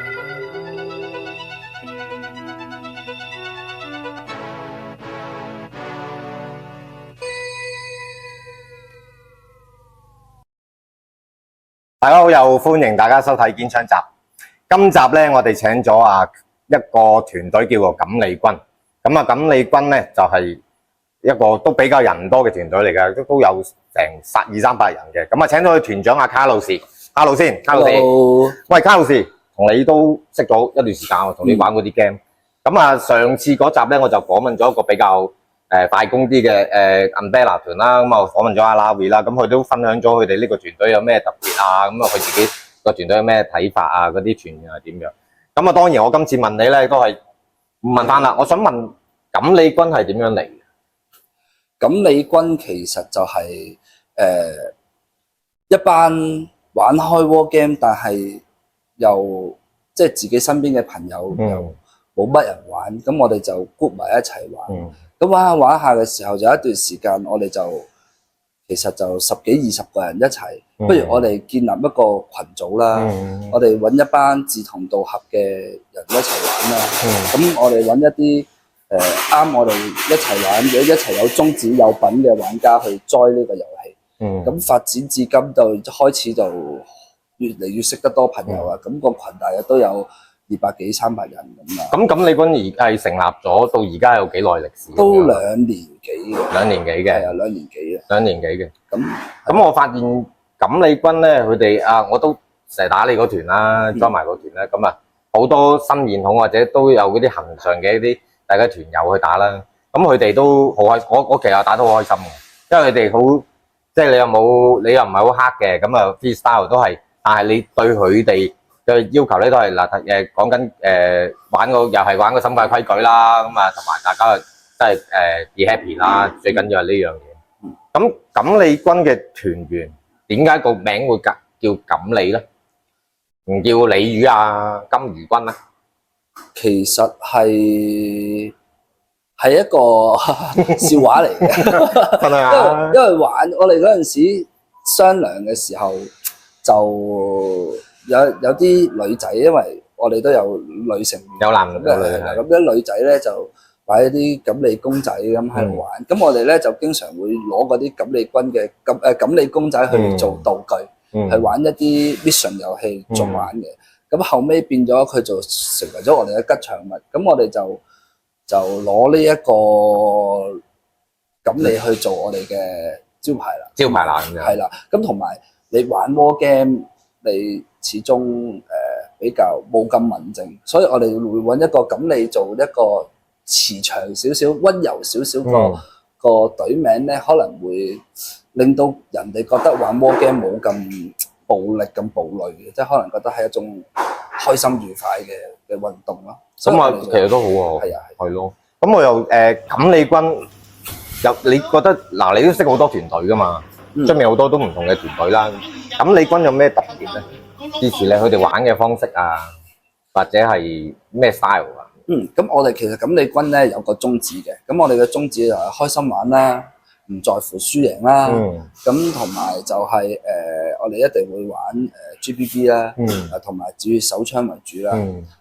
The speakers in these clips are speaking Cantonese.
大家好，又歡迎大家收睇堅槍集。今集咧，我哋請咗一個團隊叫做錦鯉軍。咁錦鯉軍咧就係一個都比較人多嘅團隊嚟嘅，都有成200-300人嘅。咁請咗佢團長卡路士。卡路士，喂，卡路士，同你都識咗一段時間，我同你玩嗰啲 game。咁上次嗰集咧，我就訪問咗一個比較大公啲嘅Umbrella 團啦，咁訪問咗阿 Larry 啦，咁佢都分享咗佢哋呢個團隊有咩特別啊，咁佢自己個團隊有咩睇法啊，嗰啲團員係點樣？咁當然我今次問你咧都係問翻啦，我想問錦鯉軍係點樣嚟嘅？錦鯉軍其實就係一班玩開 war game， 但係又即係自己身邊嘅朋友又冇乜人玩，咁我哋就 group 埋一齊玩。咁玩下玩下嘅時候，就有一段時間，我哋就其實就10幾20個人一齊，不如我哋建立一個群組啦。我哋揾一班志同道合嘅人一齊玩啦。咁我哋揾一啲啱我哋一齊玩嘅、一齊有宗旨有品嘅玩家去 join 呢個遊戲。咁發展至今就開始就越嚟越識得多朋友啊。咁個群大約都有200幾300人咁啊！咁錦鯉軍而係成立咗到而家有幾耐歷史？都2年幾嘅。2年幾嘅？係啊，2年幾嘅。2年幾嘅。咁我發現錦鯉軍咧，佢哋我都成日打你嗰團啦，裝埋嗰團啦。咁好多新面孔或者都有嗰啲恆常嘅一啲大家團友去打啦。咁佢哋都好開心，我其實打得好開心嘅，因為佢哋好即係你又唔係好黑嘅，咁freestyle 都係，但係你對佢哋嘅要求咧都係講緊玩個又係玩個心態規矩啦，咁同埋大家真係be happy 啦，最緊要係呢樣嘢。咁錦鯉軍嘅團員點解個名會叫錦鯉咧？唔叫鯉魚金魚軍咧？其實係一個笑話嚟嘅，因為玩我哋嗰陣時商量嘅時候就。有啲女仔，因為我哋都有女成員，有男有女，咁啲女仔咧就擺一啲錦鯉公仔咁喺度玩。咁我哋咧就經常會攞嗰啲錦鯉軍嘅錦鯉公仔去做道具，去玩一啲 mission 遊戲做玩嘅。咁後尾變咗佢就成為咗我哋嘅吉祥物。咁我哋就攞呢一個錦鯉去做我哋嘅招牌啦。招牌啦，咁樣係啦。咁同埋你玩 war game，你始終比較冇咁文靜，所以我哋會揾一個錦鯉做一個慈祥少少、溫柔少少個隊名咧，可能會令到人哋覺得玩 war game 冇咁暴力、咁暴戾嘅，即係可能覺得係一種開心愉快嘅運動咯。咁其實都好喎。係啊，係咯。咁我又錦鯉軍你覺得你都識好多團隊噶嘛？出面好多都唔同嘅團隊啦。錦鯉軍有咩特別咧？支持佢哋玩嘅方式或者係咩 style 啊？咁我哋其實錦鯉軍咧有個宗旨嘅，咁我哋嘅宗旨就係開心玩啦，唔在乎輸贏啦。咁同埋就係我哋一定會玩GBB 啦，同埋以手槍為主啦，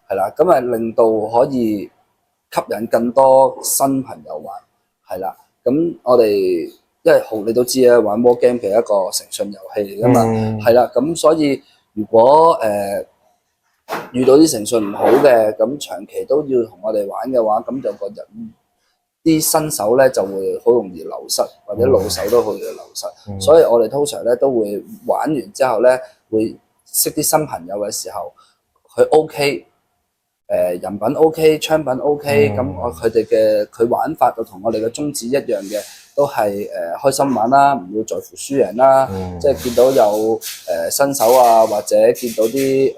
係啦。咁令到可以吸引更多新朋友玩，係啦。咁我哋因為你都知啊，玩 war game 嘅一個誠信遊戲嚟噶嘛，係啦。咁所以如果遇到啲誠信唔好嘅，咁長期都要同我哋玩嘅話，咁就個人啲新手咧就會好容易流失，或者老手都好容易流失。所以我哋通常咧都會玩完之後咧，會識啲新朋友嘅時候，佢 OK，人品 OK， 槍品 OK，咁佢玩法就同我哋嘅宗旨一樣嘅。都係開心玩啦，唔會在乎輸贏啦。即係見到有新手或者見到啲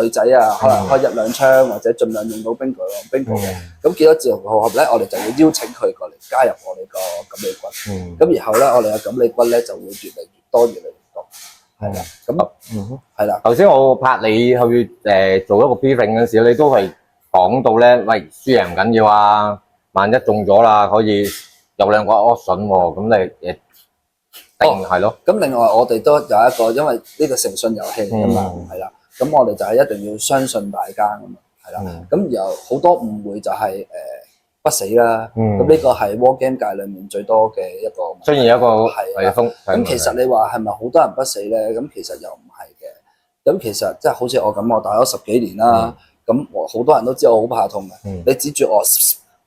女仔可能開1-2槍，或者盡量用到 bingo 嘅。咁見到志同道合咧，我哋就會邀請佢過嚟加入我哋個錦鯉軍。咁然後咧，我哋嘅錦鯉軍咧就會越嚟越多，越嚟越多。係啦，咁係啦。頭先我拍你去做一個 briefing 嗰陣時，你都係講到咧，喂，輸贏唔緊要啊，萬一中咗啦，可以。有2個 option 喎，咁你定係咯。咁另外我哋都有一個，因為呢個誠信遊戲嚟㗎嘛，係啦。咁我哋就係一定要相信大家咁啊，係啦。咁然後好多誤會就係不死啦。咁呢個係 war game 界裡面最多嘅一個。雖然有一個係風。咁其實你話係咪好多人不死咧？咁其實又唔係嘅。咁其實即係好似我咁，我打咗10幾年啦。咁好多人都知我好怕痛嘅。你指住我，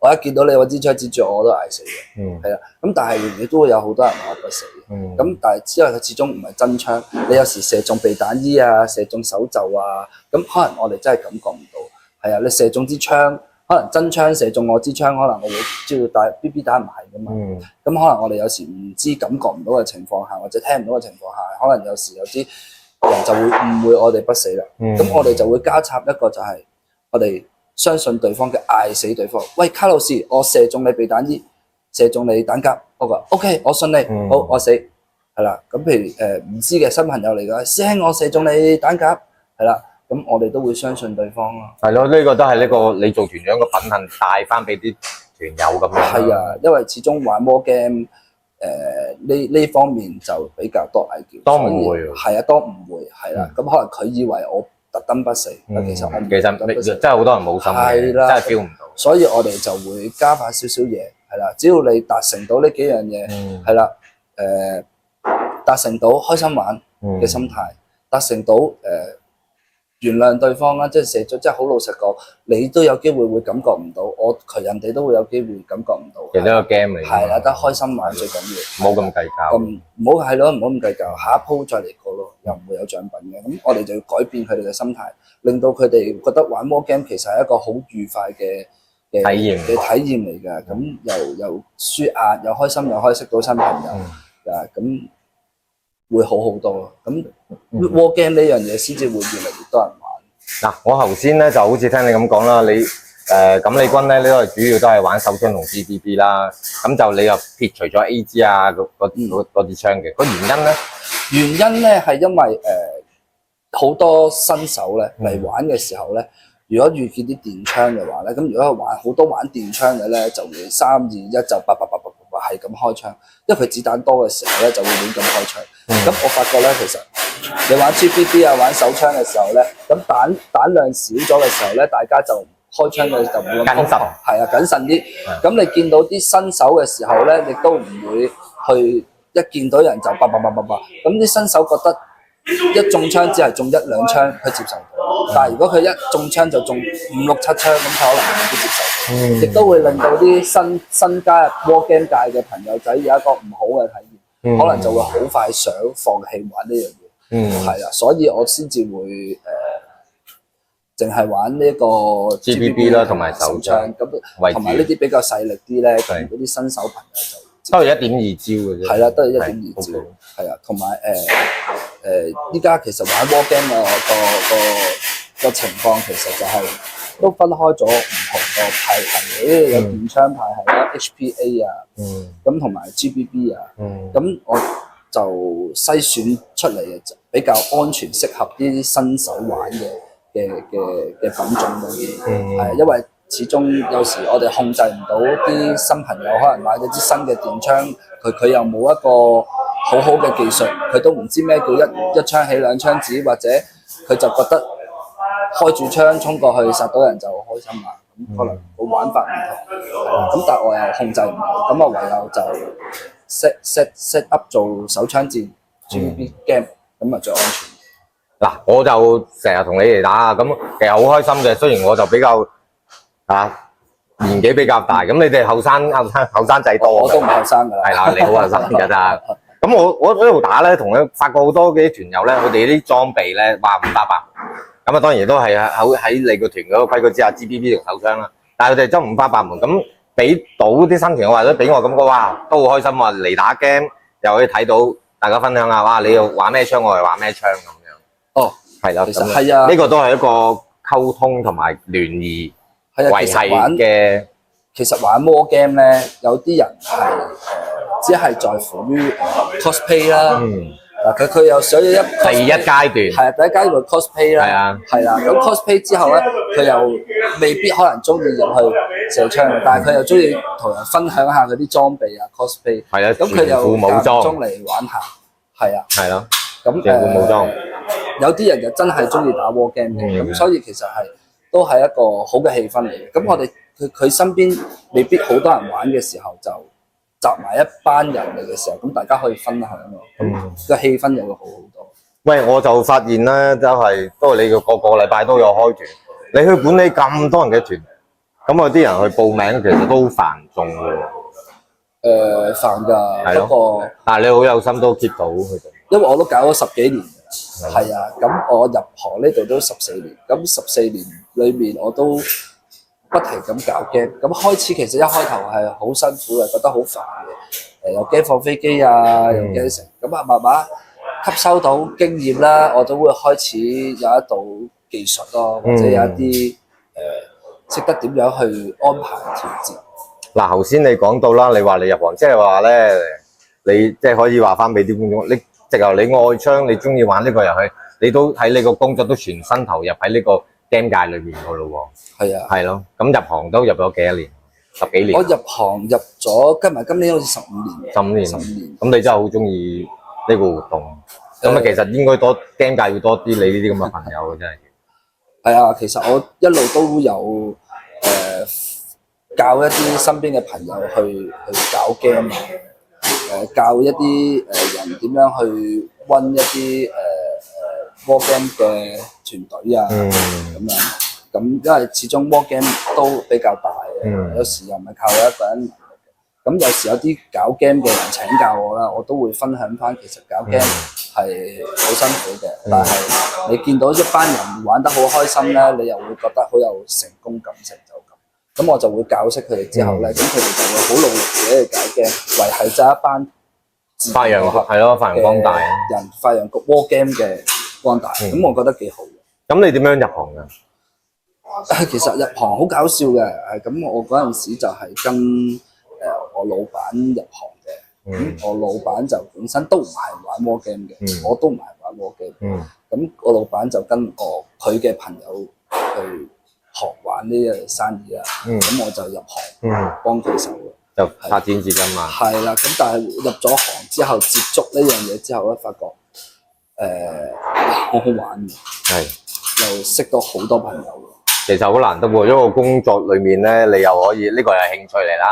我一見到你攞支槍指住我都嗌死嘅。係啦。咁但係亦都會有好多人話不死嘅。咁但係之後佢始終唔係真槍，你有時射中避彈衣啊，射中手袖啊，咁可能我哋真係感覺唔到。係啊，你射中支槍。可能真槍射中我支槍，可能我會知道但 BB 彈唔係噶嘛。咁可能我哋有時唔知感覺唔到嘅情況下，或者聽唔到嘅情況下，可能有時有啲人就會誤會我哋不死啦。咁我哋就會加插一個就係我哋相信對方嘅嗌死對方。喂，卡路士，我射中你避彈衣，射中你彈夾，我話 OK， 我信你，好，我死係啦。咁譬如唔知嘅新朋友嚟㗎，師兄我射中你彈夾係啦。咁我哋都會相信對方咯。係咯，呢個都係呢個你做團長嘅品行帶翻俾啲團友咁樣。係啊，因為始終玩 war game，呢方面就比較多偽叫。多誤會。係啊，多誤會係啦。咁可能佢以為我特登不死，其實我唔其實真係好多人冇心嘅，真係 feel 唔到。所以我哋就會加翻少少嘢，係啦。只要你達成到呢幾樣嘢，係啦，達成到開心玩嘅心態，達成到原諒對方啦，即係射咗，即係好老實講，你都有機會會感覺唔到，人哋都會有機會感覺唔到。其實呢個 game 嚟，係啦，得開心玩最緊要，冇咁計較。咁唔好係咯，唔好咁計較，下一鋪再嚟過咯，又唔會有獎品嘅。咁我哋就要改變佢哋嘅心態，令到佢哋覺得玩 war game 其實係一個好愉快嘅體驗嚟㗎。咁又舒壓，又開心，又可以識到新朋友，咁會好好多。咁war game 呢樣嘢先至會越嚟越多人玩。嗱，我頭先咧就好似聽你咁講啦，你錦鯉軍咧，你都係主要都係玩手槍同 GBB 啦，咁就你又撇除咗 AG 啊嗰啲槍嘅，個原因咧？原因咧係因為好多新手咧嚟玩嘅時候咧，如果遇見啲電槍嘅話咧，咁如果好多玩電槍嘅咧，就會3、2、1就叭係咁開槍，因為佢子彈多嘅時候咧就會亂咁開槍。咁我發覺咧，其實你玩 GBB 啊玩手槍嘅時候咧，咁彈量少咗嘅時候咧，大家就開槍嘅就冇咁謹慎，係啊，謹慎啲。咁你見到啲新手嘅時候咧，亦都唔會去一見到人就叭，咁啲新手覺得一中槍只係中1、2槍，佢接受到。但係如果佢一中槍就中5、6、7槍，咁佢可能未必接受到，亦都會令到啲新加入 war game 界嘅朋友仔有一個唔好嘅體驗，可能就會好快想放棄玩呢樣嘢。係啊，所以我先至會淨係玩呢個 GBB 啦，同埋手槍，咁同埋呢啲比較細力啲咧，嗰啲新手朋友就都係1.2招嘅啫。係啦，都係1.2招。係啊，同埋依家其實玩 war game 個情況其實就係都分開咗唔同個派系嘅，有電槍派系啦、HPA 啊，咁同埋 GBB 啊，咁我就篩選出嚟嘅比較安全、適合啲新手玩嘅品種多啲。係因為始終有時我哋控制唔到啲新朋友，可能買咗支新嘅電槍，佢又冇一個好好嘅技術，佢都唔知咩叫一槍起2槍止，或者佢就覺得開住槍衝過去殺到人就開心啦。咁可能個玩法唔同，咁但係我又控制唔到，咁我唯有就 set up 做手槍戰 GBB game， 咁啊最安全。嗱，我就成日同你哋打啊，咁其實好開心嘅。雖然我就比較年紀比較大，咁你哋後生仔多。我都唔後生㗎啦。係啦，你好後生㗎咋。咁我喺度打咧，同佢發覺好多嘅團友咧，佢哋啲裝備咧話5花8門。咁啊，當然都係喺你個團嗰個規矩之下 ，GBB 同手槍啦。但係佢哋真5花8門，咁俾到啲新團友或者俾我感覺哇，都好開心啊！嚟打 game 又可以睇到大家分享下，哇！你又玩咩槍，我又玩咩槍咁樣。哦，係啦，其實係啊，呢個都係一個溝通同埋聯誼維繫嘅。其實玩 war game 咧，有啲人係只係在乎於cosplay 啦。嗱，佢又想一第一階段，係啊，第一階段 cosplay 啦，係啦。咁 cosplay 之後咧，佢又未必可能中意入去射槍，但係佢又中意同人分享下嗰啲裝備啊 cosplay。係啊，咁佢又間中嚟玩下，係啊。係咯，咁全副武裝。有啲人就真係中意打 war game 嘅，咁所以其實都係一個好嘅氣氛嚟嘅。咁我哋佢身邊未必好多人玩嘅時候，就集埋一班人嚟嘅時候，咁大家可以分享咯，咁個氣氛又會好好多。喂，我就發現咧，都係你個個禮拜都有開團，你去管理咁多人嘅團，咁有啲人去報名，其實都好繁重嘅。煩㗎，不過但係你好有心都 keep 到佢哋。因為我都搞咗10幾年㗎啦，係啊，咁我入行呢度都14年，咁14年裏面我都不停咁搞 game，咁開始其實一開頭係好辛苦嘅，覺得好煩嘅，又驚放飛機啊，又驚成，咁慢慢吸收到經驗啦，我都會開始有一道技術咯，或者有一啲識得點樣去安排調節。嗱，頭先你講到啦，你話你入行，即係話咧，你即係可以話翻俾啲觀眾，你直頭你愛槍，你中意玩呢個遊戲，你都喺你個工作都全身投入喺呢個 game 界裏面噶咯喎。係啊。係咯，咁入行都入咗幾多年？10幾年。我入行入咗今年好似15年。15年。咁你真係好中意呢個活動。咁啊，其實應該多 game 界要多啲你呢啲咁嘅朋友真係。係啊，其實我一路都有教一啲身邊嘅朋友去搞 game 教一啲人點樣去溫一啲war game 嘅團隊啊，咁樣。咁因為始終 war game 都比較大嘅，有時又唔係靠我一個人。咁有時有啲搞 game 嘅人請教我啦，我都會分享翻其實搞 game 係好辛苦嘅，但係你見到一班人玩得好開心咧，你又會覺得好有成功感、成就感。咁我就會教識佢哋之後咧，咁佢哋就會好努力自己去搞 game，維係咗一班發揚係咯，發揚光大人，發揚個 war game 嘅光大。咁我覺得幾好嘅。咁你點樣入行㗎？其實入行好搞笑嘅，咁我嗰陣時就係跟我老闆入行嘅，我老闆就本身都唔係玩 war game 嘅，我都唔係玩 war game，咁我老闆就跟佢嘅朋友去學玩呢個生意啦，咁我就入行幫佢手就發展至今嘛。係啦，咁但係入咗行之後接觸呢樣嘢之後咧，發覺好好玩嘅，又識到好多朋友。其實好難得喎，因為個工作裏面咧，你又可以呢個係興趣嚟啦。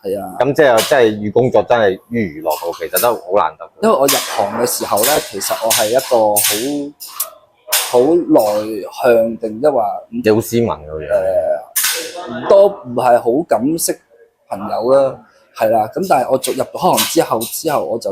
係啊。咁即係真係與工作真係於娛樂度，其實都好難得。因為我入行嘅時候咧，其實我係一個好內向定一話，你好斯文嘅樣。都唔係好敢識朋友啦，係啦。咁但係我入咗行之後，我就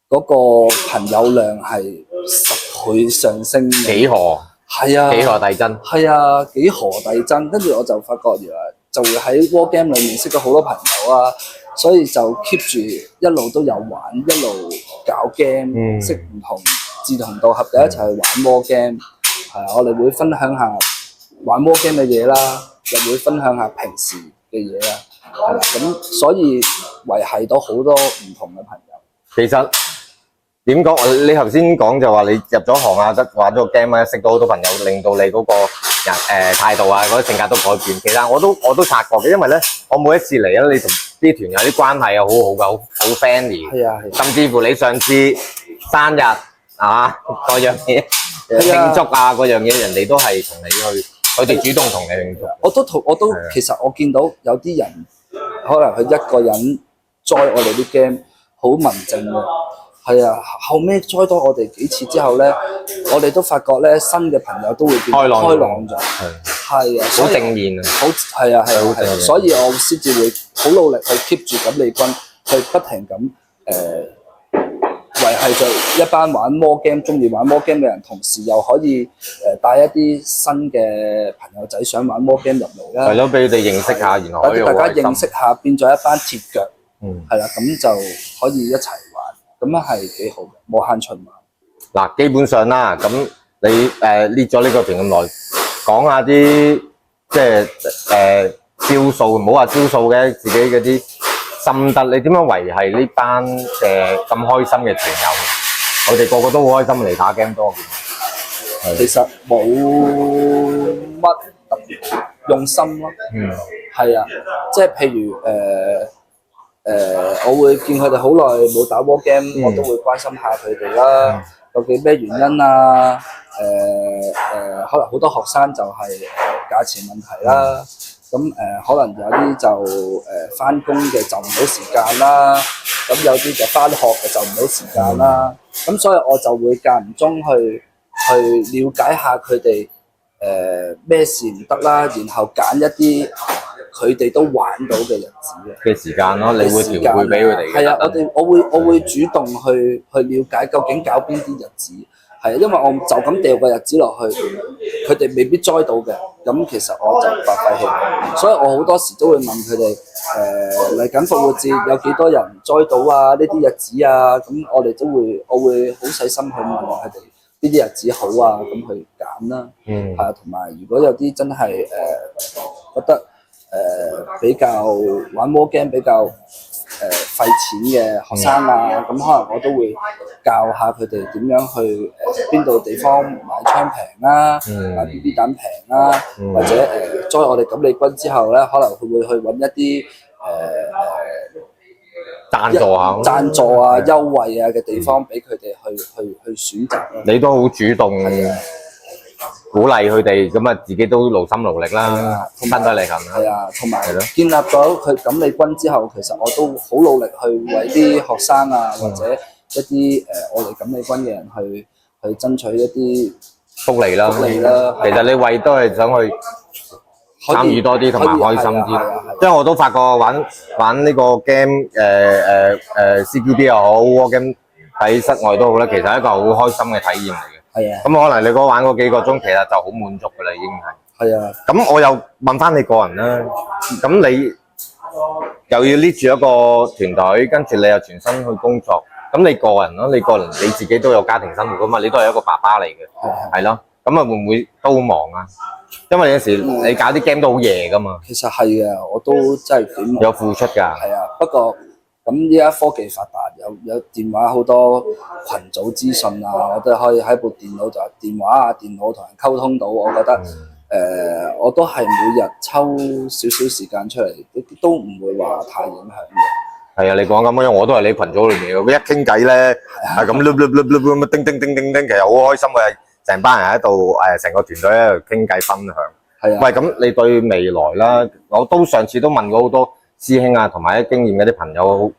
嗰個朋友量係10倍上升嘅。幾何？係啊，幾何遞增。係啊，幾何遞增。跟住我就發覺原來就會喺 war game 裏面識到好多朋友啊，所以就 keep 住一路都有玩，一路搞 game，識唔同志同道合嘅一齊去玩 war game。係啊，我哋會分享下玩 war game 嘅嘢啦，又會分享下平時嘅嘢啦。係啦，咁所以維係到好多唔同嘅朋友。其實點講？你頭先講就話你入咗行啊，玩咗個 game 啊，識到好多朋友，令到你嗰個人態度啊，嗰啲性格都改變。其實我都察覺嘅，因為咧，我每一次嚟咧，你同啲團友啲關係啊，好好㗎，好 friendly。係啊，甚至乎你上次生日啊，嗰樣嘢慶祝啊，嗰樣嘢人哋都係同你去，佢哋主動同你慶祝。我都其實我見到有啲人可能佢一個人 join 我哋啲 game 好文靜嘅。係啊，後尾栽多我哋幾次之後咧，我哋都發覺咧新嘅朋友都會變開朗咗，係啊，好正面啊，係啊，所以我先至會好努力去 keep 住錦鯉軍，去不停咁維係著一班玩 war game、中意玩 war game 嘅人，同時又可以帶一啲新嘅朋友仔想玩 war game 入嚟啦，係咯，俾佢哋認識下，然後可以大家認識下，變咗一班鐵腳，係啦，咁就可以一齊玩。咁樣係幾好嘅，無限循環。嗱，基本上啦，咁你lead咗呢個團咁耐，講下啲即係招數，唔好話招數嘅，自己嗰啲心得，你點樣維係呢班咁開心嘅團友？我哋個個都好開心嚟打 game 多嘅。其實冇乜特別用心咯。係啊，即係譬如我會見佢哋好耐冇打 war game，我都會關心下佢哋啦。咁究竟咩原因啊？可能好多學生就係價錢問題啦。咁可能有啲就翻工嘅就唔到時間啦。咁有啲就翻學嘅就唔到時間啦。咁所以我就會間唔中去了解下佢哋咩事唔得啦，然後揀一啲佢哋都玩到嘅日子嘅時間咯，你會調配俾佢哋嘅。係啊，我會主動去了解究竟搞邊啲日子。係啊，因為我就咁掉個日子落去，佢哋未必栽到嘅。咁其實我就白費氣，所以我好多時都會問佢哋嚟緊復活節有幾多人栽到啊？呢啲日子啊，咁我會好細心去問佢哋呢啲日子好啊，咁去揀啦。係啊，同埋如果有啲真係覺得比較玩 war game 比較費錢嘅學生啊，咁可能我都會教下佢哋點樣去邊度地方買槍平啦，買 BB 彈平啦，或者在我哋錦鯉軍之後咧，可能佢會去揾一啲贊助啊、優惠啊嘅地方俾佢哋去選擇咯。你都好主動鼓勵佢哋，咁啊自己都勞心勞力啦，分得嚟行。係啊，同埋建立咗佢錦鯉軍之後，其實我都好努力去為啲學生啊，或者一啲我哋錦鯉軍嘅人去爭取一啲福利啦。其實你為都係想去參與多啲同埋開心啲，因為我都發覺玩呢個 game CQB 又好 war game 喺室外都好咧，其實係一個好開心嘅體驗嚟嘅。係啊，咁可能你玩嗰幾個鐘，其實就好滿足㗎啦，已經係。係啊。咁我又問翻你個人啦，咁你又要 lead 住一個團隊，跟住你又全身去工作，咁你個人咯，你自己都有家庭生活㗎嘛，你都係一個爸爸嚟嘅，係咯。咁啊會唔會都好忙啊？因為有時你搞啲 game 都好夜㗎嘛。其實係嘅，我都真係幾忙。有付出㗎。係啊，不過咁依家科技發達，有電話好多群組資訊啊，我都可以喺部電腦就電話啊、電腦同人溝通到。我覺得我都係每日抽少少時間出嚟，都唔會話太影響嘅。係啊，你講咁樣，我都係你群組裏面嘅。一傾偈咧，係咁咁叮叮叮叮叮，其實好開心嘅，成班人喺度成個團隊喺度傾偈分享。係啊。喂，咁你對未來啦，我都上次都問過好多師兄啊，同埋啲經驗嘅啲朋友，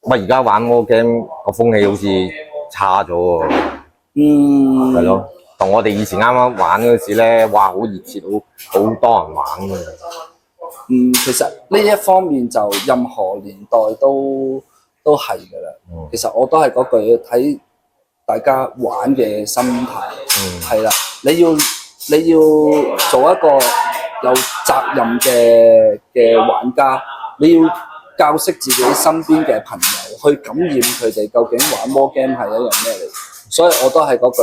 喂，而家玩 war game 個風氣好似差咗喎。係咯，同我哋以前啱啱玩嗰時咧，哇，好熱切，好多人玩嘅。其實呢一方面就任何年代都係㗎啦。其實我都係嗰句睇大家玩嘅心態。係啦，你要做一個有責任嘅玩家，你要教識自己身邊嘅朋友，去感染佢哋究竟玩 war game 係一樣咩嚟。所以我都係嗰句，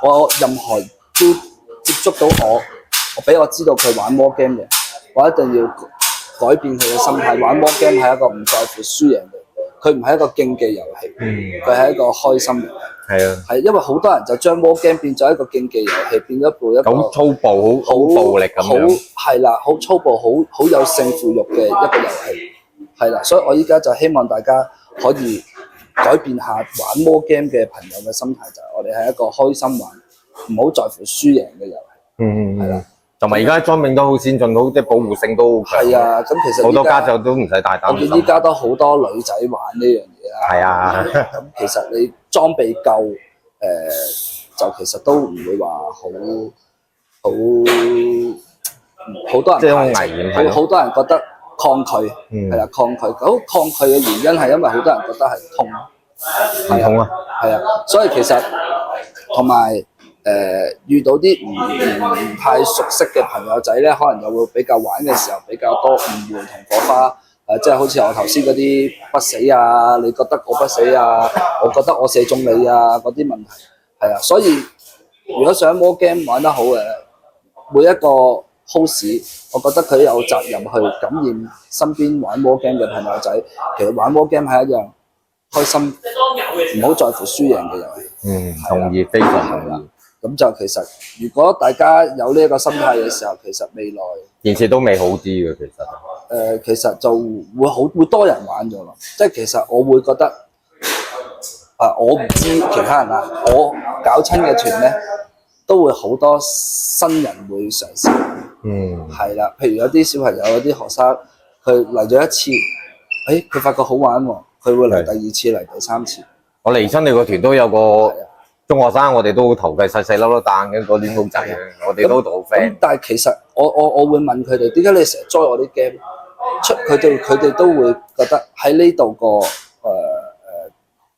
我任何都接觸到我俾我知道佢玩 war game 嘅，我一定要改變佢嘅心態。玩 war game 係一個唔在乎輸贏嘅，佢唔係一個競技遊戲，佢係一個開心遊戲。係啊，係因為好多人就將 war game 變咗一個競技遊戲，變咗一個好粗暴、好暴力咁樣。係啦，好粗暴、好有勝負欲嘅一個遊戲。係啦，所以我依家就希望大家可以改變下玩 war game 嘅朋友嘅心態，就係我哋係一個開心玩，唔好在乎輸贏嘅遊戲。係啦。同埋而家裝備都好先進，好即係保護性都好強。係啊，咁其實好多家長都唔使帶擔心。我見依家都好多女仔玩呢樣嘢啦。係啊，咁其實你裝備夠，就其實都唔會話好多人即係好危險，好多人覺得抗拒，係啦，抗拒。好抗拒嘅原因係因為好多人覺得係痛，唔痛啊，係啊，所以其實同埋。遇到啲唔太熟悉嘅朋友仔咧，可能又會比較玩嘅時候比較多誤會同火花。即係好似我頭先嗰啲不死啊，你覺得我不死啊，我覺得我射中你啊，嗰啲問題係啊。所以如果想 war game 玩得好嘅，每一個 host， 我覺得佢有責任去感染身邊玩 war game 嘅朋友仔。其實玩 war game 係一樣開心，唔好在乎輸贏嘅遊戲。同意，非常同意。咁就其實，如果大家有呢一個心態嘅時候，其實未來件事都未好啲嘅，其實。其實就會多人玩咗咯。即係其實我會覺得，我唔知其他人啊，我搞親嘅團咧，都會好多新人會嘗試。係啦，譬如有啲小朋友、有啲學生，佢嚟咗一次，佢發覺好玩喎，佢會嚟第二次、嚟第三次。我嚟親你個團都有個中學生，我哋都好投計細細粒粒彈嘅嗰啲公仔嘅，我哋都好 friend。但係其實我會問佢哋點解你成日 join 我啲 game？佢哋都會覺得喺呢度個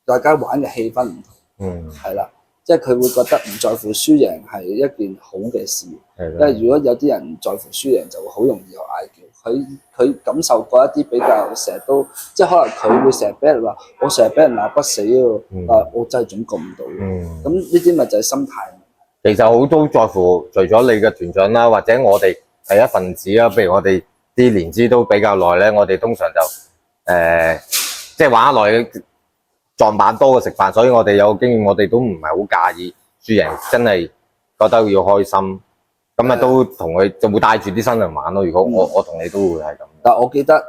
大家玩嘅氣氛唔同。係啦，即係佢會覺得唔在乎輸贏係一件好嘅事。因為如果有啲人唔在乎輸贏，就會好容易有嗌交。佢感受過一啲比較成日都，即係可能佢會成日俾人話，我成日俾人鬧不死喎，但我真係總過唔到。咁呢啲咪就係心態。其實好都在乎，除咗你嘅團長啦，或者我哋係一份子啦，譬如我哋啲年資都比較耐咧，我哋通常就即係玩得耐撞板多過食飯，所以我哋有經驗，我哋都唔係好介意輸贏，真係覺得要開心。咁啊，都同佢就會帶住啲新人玩咯。如果我同你都會係咁。但我覺得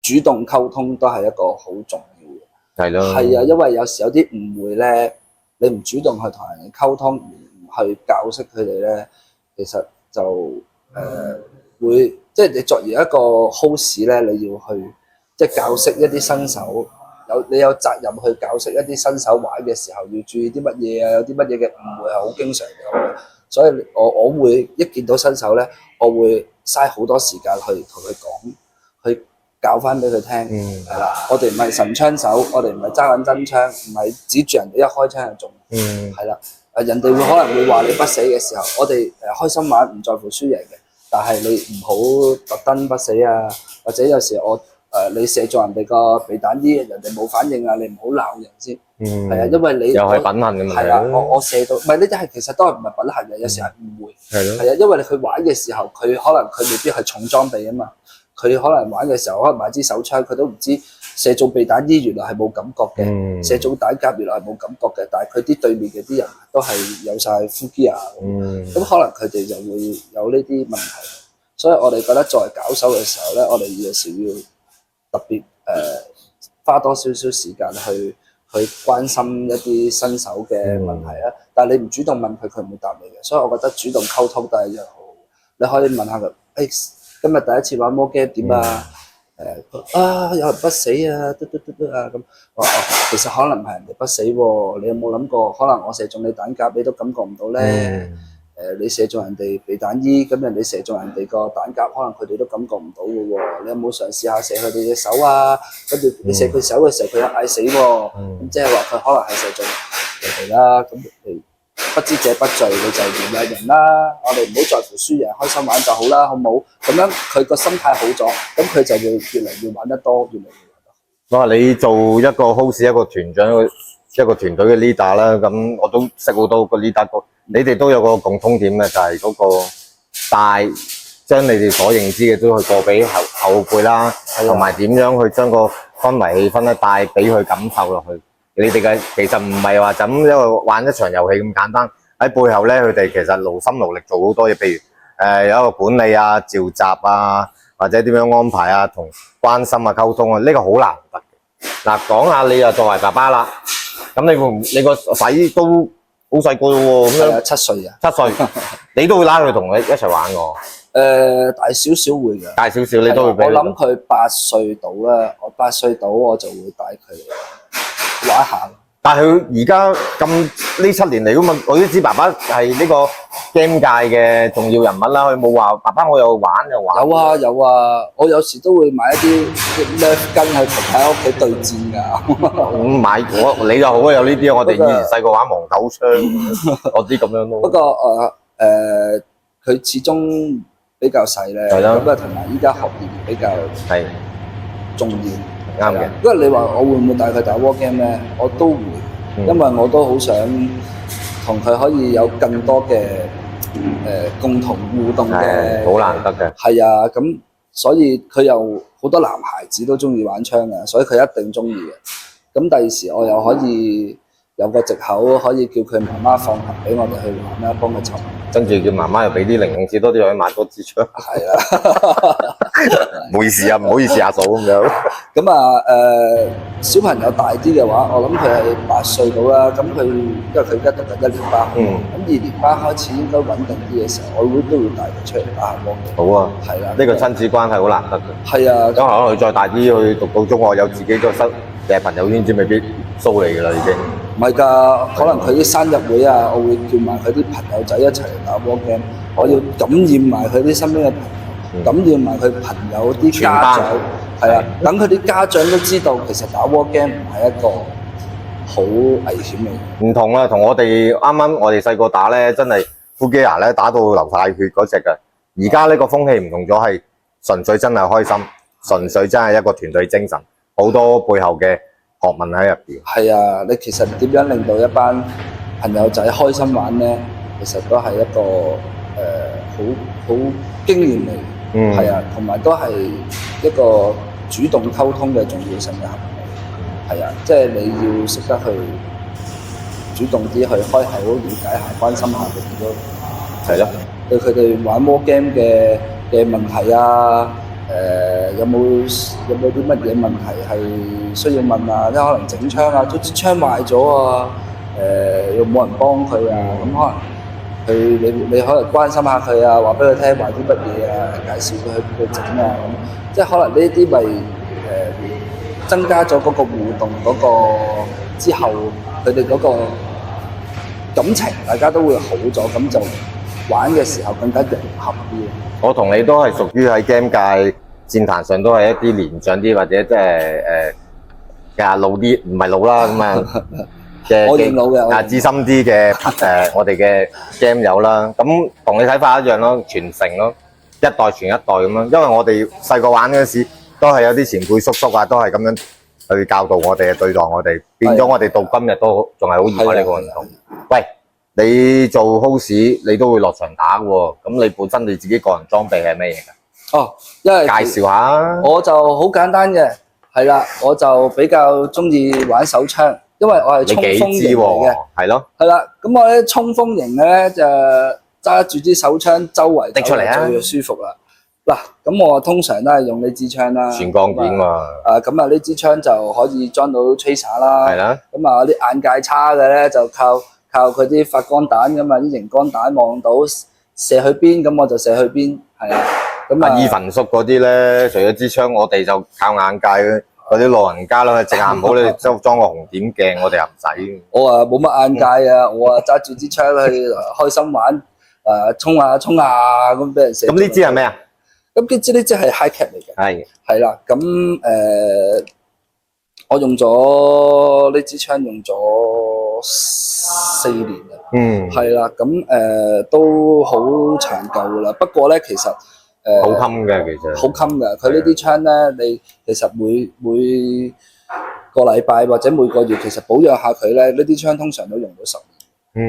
主動溝通都係一個好重要嘅。係咯。係啊，因為有時有啲誤會咧，你唔主動去同人哋溝通，唔去教識佢哋咧，其實就會即係你作為一個 host 咧，你要去即係教識一啲新手，你有責任去教識一啲新手玩嘅時候要注意啲乜嘢啊，有啲乜嘢嘅誤會係好經常有。所以我會一見到新手咧，我會嘥好多時間去同佢講，去教翻俾佢聽。係啦，我哋唔係神槍手，我哋唔係揸緊真槍，唔係指住人哋一開槍就中。係啦，人哋會可能會話你不死嘅時候，我哋開心玩，唔在乎輸贏嘅。但係你唔好特登不死啊，或者有時你射中人哋個避彈衣，人哋冇反應啊，你唔好鬧人先。係啊，因為你又係品行嘅問題。係啦，我射到，唔係呢啲係其實都係唔係品行嘅，有時係誤會。係啊，因為你去玩嘅時候，佢可能佢未必係重裝備啊嘛，佢可能玩嘅時候可能買支手槍，佢都唔知射中避彈衣原來係冇感覺嘅，射中彈夾原來係冇感覺嘅，但係佢啲對面嘅啲人都係有晒 full gear。咁可能佢哋就會有呢啲問題。所以我哋覺得作為搞手嘅時候咧，我哋有時要特別花多少少時間去關心一啲新手嘅問題啊。但係你唔主動問佢，佢唔會答你嘅。所以我覺得主動溝通都係一樣好。你可以問下佢，今日第一次玩魔 game 點啊？有人不死啊，咁。其實可能係人哋不死喎，你有冇諗過？可能我射中你彈夾，你都感覺唔到咧。你射中人哋避彈衣，咁人哋射中人哋個彈夾，可能佢哋都感覺唔到嘅喎。你有冇嘗試下射佢哋隻手啊？跟住你射佢手嘅時候，佢又嗌死喎。咁即係話佢可能係射中人哋啦。咁你不知者不罪，你就原諒人啦。我哋唔好在乎輸贏，開心玩就好啦，好唔好？咁樣佢個心態好咗，咁佢就會越嚟越玩得多，越嚟越玩得好。我話你做一個 host， 一個團長，一個團隊嘅 leader 啦，咁我都識好多個 leader。你哋都有個共通點嘅，就係嗰個將你哋所認知嘅都去過俾後輩啦，同埋點樣去將個氛圍氣氛咧帶俾佢感受落去。你哋嘅其實唔係話就咁一個玩一場遊戲咁簡單，喺背後咧佢哋其實勞心勞力做好多嘢，譬如有一個管理啊、召集啊，或者點樣安排啊、同關心啊、溝通啊，呢個好難得嘅。嗱，講下你又作為爸爸啦，咁你個仔都好細個喎，咁樣7歲啊，7歲，你都會拉佢同你一齊玩喎？大少少會嘅，大少少你都會俾。我諗佢8歲到啦，我8歲到我就會帶佢玩下。但係佢而家咁呢7年嚟咁啊，我都知爸爸係呢個 game 界嘅重要人物啦。佢冇話爸爸我又玩又玩。有啊，我有時都會買一啲 Nerf 巾去喺屋企對戰㗎。買你就好啊，有呢啲我哋以前細個玩黃狗槍嗰啲咁樣咯。不過佢始終比較細咧，咁啊同埋依家學業比較重要。啱嘅。因為你話我會唔會帶佢打 war game 咧？我都會，因為我都好想同佢可以有更多嘅共同互動嘅。好難得嘅。係啊，咁所以佢又好多男孩子都中意玩槍嘅，所以佢一定中意嘅。咁第二時我又可以有個藉口，可以叫佢媽媽放行俾我哋去玩啦，幫佢籌。跟住叫媽媽又俾啲零用錢多啲，可以買多支槍。係啊。唔好意思啊，唔好意思阿嫂咁樣。咁啊小朋友大啲嘅話，我諗佢係8歲到啦。咁佢因為佢而家讀緊1年班，咁2年班開始應該穩定啲嘅時候，我都會帶佢出嚟打下波嘅。好啊，係啦，呢個親子關係好難得嘅。係啊，咁可能佢再大啲去讀到中學，有自己個嘅朋友圈子，未必騷你㗎啦已經。唔係㗎，可能佢啲生日會啊，我會叫埋佢啲朋友仔一齊嚟打波 game，我要感染埋佢啲身邊嘅朋友，感染埋佢朋友啲家長，係啊，等佢啲家長都知道其實打 war game 唔係一個好危險嘅。唔同啦，同我哋啱啱我哋細個打咧，真係呼基牙咧打到流晒血嗰隻㗎。而家呢個風氣唔同咗，係純粹真係開心，純粹真係一個團隊精神，好多背後嘅學問喺入邊。係啊，你其實點樣令到一班朋友仔開心玩咧？其實都係一個好經驗嚟。係啊，同埋都係一個主動溝通嘅重要性嘅行為。係啊，即係你要識得去主動啲去開口了解下、關心下佢哋咯。係咯，對佢哋玩 war game 嘅問題啊，有冇啲乜嘢問題係需要問啊？即係可能整槍啊，支槍壞咗啊，又冇人幫佢啊，咁可能你可能關心下佢啊，話俾佢聽壞啲乜嘢啊，介紹佢去邊度整啊，咁即係可能呢啲咪增加咗嗰個互動嗰個之後，佢哋嗰個感情大家都會好咗，咁就玩嘅時候更加融合啲。我同你都係屬於喺 game 界戰壇上都係一啲年長啲或者即係老啲，唔係老啦咁啊我認老嘅，資深啲嘅我哋嘅 game 友啦。咁同你睇法一樣咯，傳承咯，一代傳一代咁樣。因為我哋細個玩嗰陣時，都係有啲前輩叔叔啊，都係咁樣去教導我哋，對待我哋，變咗我哋到今日都仲係好熱愛呢個運動。喂，你做 host 你都會落場打嘅喎，咁你本身你自己個人裝備係咩嘢㗎？哦，因為介紹下。我就好簡單嘅，係啦，我就比較中意玩手槍，因為我係衝鋒型嚟嘅，係咯，係啦，咁我咧衝鋒型咧就揸住支手槍周圍拎出嚟啊，就舒服啦。嗱，咁我通常都係用呢支槍啦，全鋼件喎。咁啊呢支槍就可以裝到 tracer 啦，係啦。咁啊啲眼界差嘅咧就靠佢啲發光彈咁啊，啲熒光彈望到射去邊，咁我就射去邊，係啊。咁啊，伊凡叔嗰啲咧，除咗支槍，我哋就靠眼界嗰啲老人家啦，隻眼唔好你裝個紅點鏡，我哋又唔使。我啊冇乜眼界啊，我啊揸住支槍去開心玩，衝下咁俾人射。咁呢支係咩啊？咁呢支係 high cap 嚟嘅。係啦，咁我用咗呢支槍用咗4年啦。係啦，咁都好殘舊噶啦。不過咧，其實好襟嘅，其實好襟嘅。佢呢啲槍咧，你其實每個禮拜或者每個月，其實保養下佢咧，呢啲槍通常都用到10年。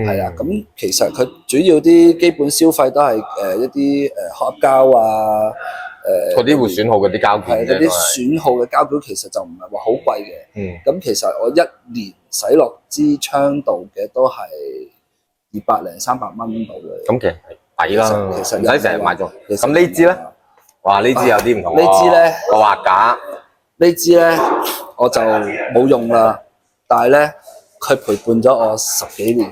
係啊，咁其實佢主要啲基本消費都係一啲殼膠啊，嗰啲會損耗嗰啲膠卷嗰啲損耗嘅膠卷其實就唔係話好貴嘅。咁其實我1年使落支槍度嘅都係200零300蚊度嘅。咁其實係抵啦，其實唔使成日買咗。咁呢支咧，哇！呢支有啲唔同喎。呢支咧個畫架，呢支咧我就冇用啦，但係咧佢陪伴咗我10幾年。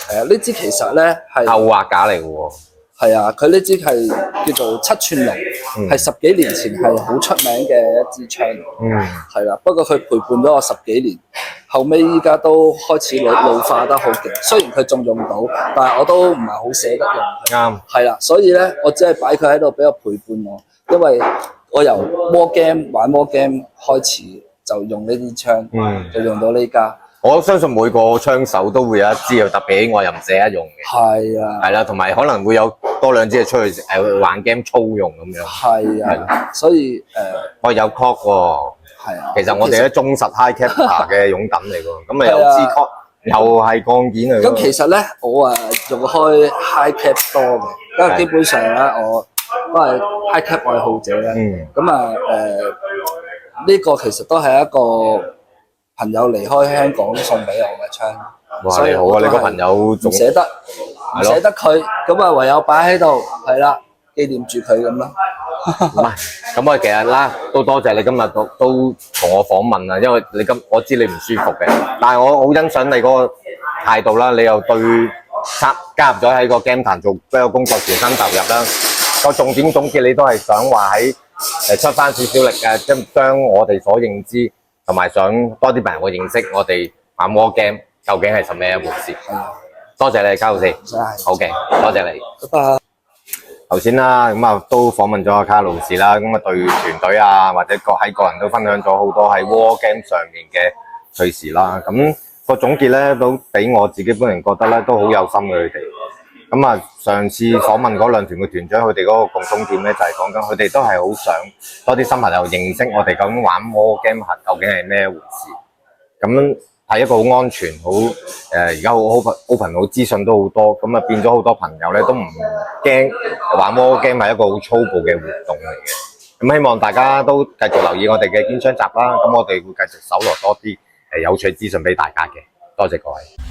係啊，呢支其實咧係後畫架嚟嘅喎。係啊，佢呢支係叫做7寸龍，係10幾年前係好出名嘅一支槍。係啦，不過佢陪伴咗我10幾年，後尾依家都開始老化得好勁。雖然佢仲用到，但係我都唔係好捨得用佢。啱。係啦，所以咧，我只係擺佢喺度俾我陪伴我，因為我由玩 war game 開始就用呢啲槍，就用到呢家。我相信每個槍手都會有一支特別喜愛又唔捨得用嘅。係啊。係啦，同埋可能會有多2支出去玩 game 粗用咁樣。係啊。所以我有 cock 喎。係啊。其實我哋都忠實 high cap 嘅擁躉嚟喎。咁啊有支 cock 又係鋼件嚟。咁其實咧，我用開 high cap 多嘅，因為基本上咧我都係 high cap 愛好者咧。咁呢個其實都係一個朋友離開香港送俾我嘅槍。哇！你好啊，你個朋友唔捨得佢，咁啊唯有擺喺度，係啦，紀念住佢咁咯。唔係，咁我其實啦，都多謝你今日都同我訪問啊，因為我知你唔舒服嘅，但係我好欣賞你嗰個態度啦，你又對加入咗喺個 game 壇做一個工作全身投入啦。個重點總結你都係想話喺出翻少少力嘅，即將我哋所認知同埋想多啲朋友去認識我哋玩 war game 究竟係什麼一回事。多謝你，卡路士。好嘅，多謝你。拜拜。頭先啦，咁啊都訪問咗阿卡路士啦，咁啊對團隊啊或者喺個人都分享咗好多喺 war game 上面嘅趣事啦。咁個總結咧都俾我自己本人覺得咧都好有心嘅佢哋。咁啊上次訪問嗰兩團嘅團長，佢哋嗰個共通點咧就係講緊佢哋都係好想多啲新朋友認識我哋究竟玩 war game 究竟係咩回事。咁係一個好安全、好而家好 open 好資訊都好多，咁啊變咗好多朋友咧都唔驚玩 war game 係一個好粗暴嘅活動嚟嘅。咁希望大家都繼續留意我哋嘅堅槍集啦，咁我哋會繼續搜羅多啲有趣資訊俾大家嘅。多謝各位。